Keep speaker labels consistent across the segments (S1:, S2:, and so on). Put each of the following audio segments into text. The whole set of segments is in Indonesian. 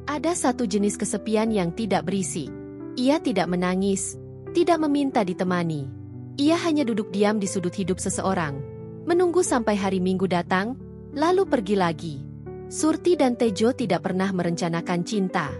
S1: Ada satu jenis kesepian yang tidak berisik. Ia tidak menangis, tidak meminta ditemani. Ia hanya duduk diam di sudut hidup seseorang, menunggu sampai hari Minggu datang, lalu pergi lagi. Surti dan Tejo tidak pernah merencanakan cinta.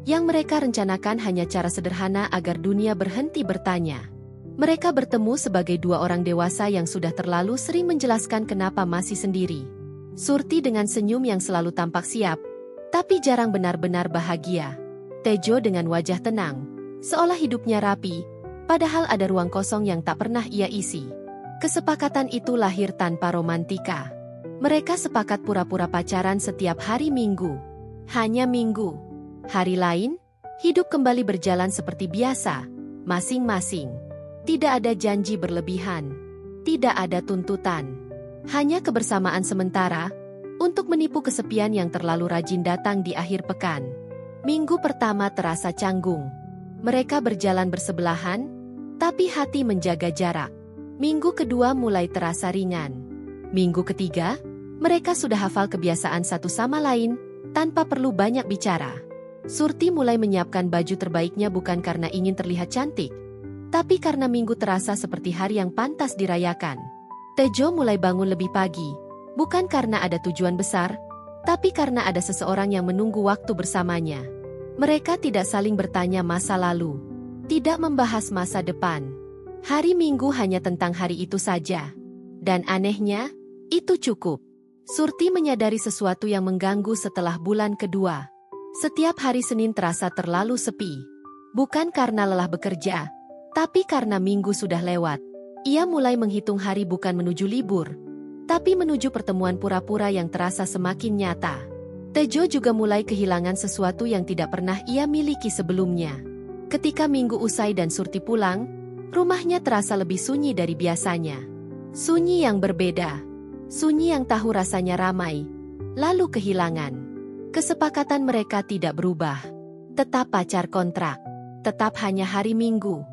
S1: Yang mereka rencanakan hanya cara sederhana agar dunia berhenti bertanya. Mereka bertemu sebagai dua orang dewasa yang sudah terlalu sering menjelaskan kenapa masih sendiri. Surti dengan senyum yang selalu tampak siap, tapi jarang benar-benar bahagia. Tejo dengan wajah tenang, seolah hidupnya rapi, padahal ada ruang kosong yang tak pernah ia isi. Kesepakatan itu lahir tanpa romantika. Mereka sepakat pura-pura pacaran setiap hari Minggu. Hanya Minggu. Hari lain, hidup kembali berjalan seperti biasa, masing-masing. Tidak ada janji berlebihan. Tidak ada tuntutan. Hanya kebersamaan sementara, untuk menipu kesepian yang terlalu rajin datang di akhir pekan. Minggu pertama terasa canggung. Mereka berjalan bersebelahan, tapi hati menjaga jarak. Minggu kedua mulai terasa ringan. Minggu ketiga, mereka sudah hafal kebiasaan satu sama lain, tanpa perlu banyak bicara. Surti mulai menyiapkan baju terbaiknya bukan karena ingin terlihat cantik, tapi karena Minggu terasa seperti hari yang pantas dirayakan. Tejo mulai bangun lebih pagi, bukan karena ada tujuan besar, tapi karena ada seseorang yang menunggu waktu bersamanya. Mereka tidak saling bertanya masa lalu, tidak membahas masa depan. Hari Minggu hanya tentang hari itu saja. Dan anehnya, itu cukup. Surti menyadari sesuatu yang mengganggu setelah bulan kedua. Setiap hari Senin terasa terlalu sepi. Bukan karena lelah bekerja, tapi karena Minggu sudah lewat. Ia mulai menghitung hari bukan menuju libur, tapi menuju pertemuan pura-pura yang terasa semakin nyata. Tejo juga mulai kehilangan sesuatu yang tidak pernah ia miliki sebelumnya. Ketika Minggu usai dan Surti pulang, rumahnya terasa lebih sunyi dari biasanya. Sunyi yang berbeda. Sunyi yang tahu rasanya ramai, lalu kehilangan. Kesepakatan mereka tidak berubah. Tetap pacar kontrak. Tetap hanya hari Minggu.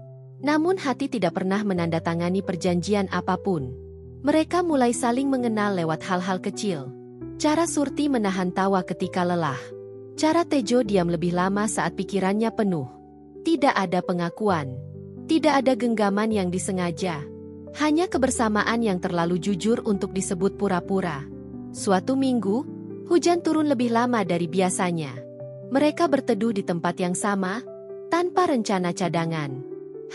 S1: Namun hati tidak pernah menandatangani perjanjian apapun. Mereka mulai saling mengenal lewat hal-hal kecil. Cara Surti menahan tawa ketika lelah. Cara Tejo diam lebih lama saat pikirannya penuh. Tidak ada pengakuan. Tidak ada genggaman yang disengaja. Hanya kebersamaan yang terlalu jujur untuk disebut pura-pura. Suatu Minggu, hujan turun lebih lama dari biasanya. Mereka berteduh di tempat yang sama, tanpa rencana cadangan.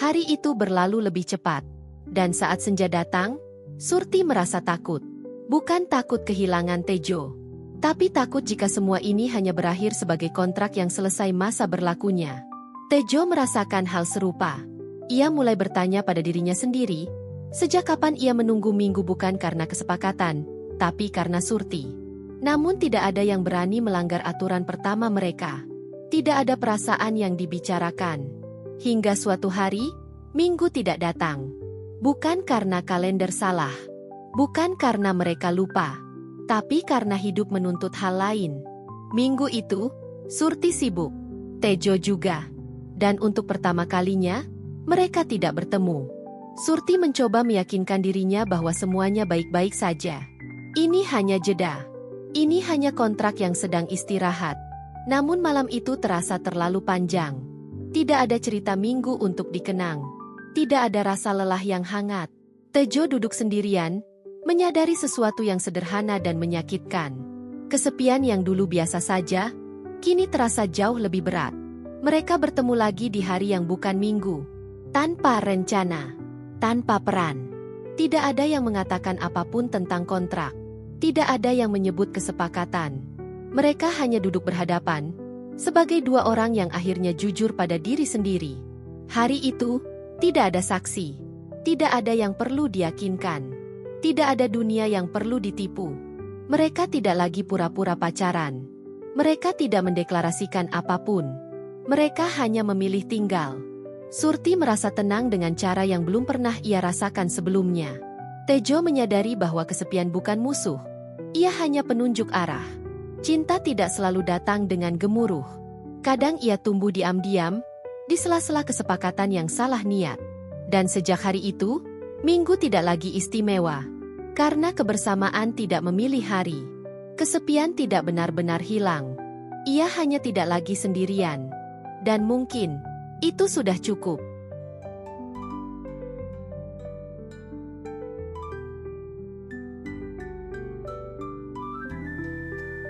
S1: Hari itu berlalu lebih cepat. Dan saat senja datang, Surti merasa takut. Bukan takut kehilangan Tejo, tapi takut jika semua ini hanya berakhir sebagai kontrak yang selesai masa berlakunya. Tejo merasakan hal serupa. Ia mulai bertanya pada dirinya sendiri, sejak kapan ia menunggu Minggu bukan karena kesepakatan, tapi karena Surti. Namun tidak ada yang berani melanggar aturan pertama mereka. Tidak ada perasaan yang dibicarakan. Hingga suatu hari, Minggu tidak datang. Bukan karena kalender salah. Bukan karena mereka lupa. Tapi karena hidup menuntut hal lain. Minggu itu, Surti sibuk. Tejo juga. Dan untuk pertama kalinya, mereka tidak bertemu. Surti mencoba meyakinkan dirinya bahwa semuanya baik-baik saja. Ini hanya jeda. Ini hanya kontrak yang sedang istirahat. Namun malam itu terasa terlalu panjang. Tidak ada cerita Minggu untuk dikenang. Tidak ada rasa lelah yang hangat. Tejo duduk sendirian, menyadari sesuatu yang sederhana dan menyakitkan. Kesepian yang dulu biasa saja, kini terasa jauh lebih berat. Mereka bertemu lagi di hari yang bukan Minggu. Tanpa rencana. Tanpa peran. Tidak ada yang mengatakan apapun tentang kontrak. Tidak ada yang menyebut kesepakatan. Mereka hanya duduk berhadapan, sebagai dua orang yang akhirnya jujur pada diri sendiri. Hari itu, tidak ada saksi. Tidak ada yang perlu diyakinkan. Tidak ada dunia yang perlu ditipu. Mereka tidak lagi pura-pura pacaran. Mereka tidak mendeklarasikan apapun. Mereka hanya memilih tinggal. Surti merasa tenang dengan cara yang belum pernah ia rasakan sebelumnya. Tejo menyadari bahwa kesepian bukan musuh. Ia hanya penunjuk arah. Cinta tidak selalu datang dengan gemuruh. Kadang ia tumbuh diam-diam, di sela-sela kesepakatan yang salah niat. Dan sejak hari itu, Minggu tidak lagi istimewa. Karena kebersamaan tidak memilih hari. Kesepian tidak benar-benar hilang. Ia hanya tidak lagi sendirian. Dan mungkin, itu sudah cukup.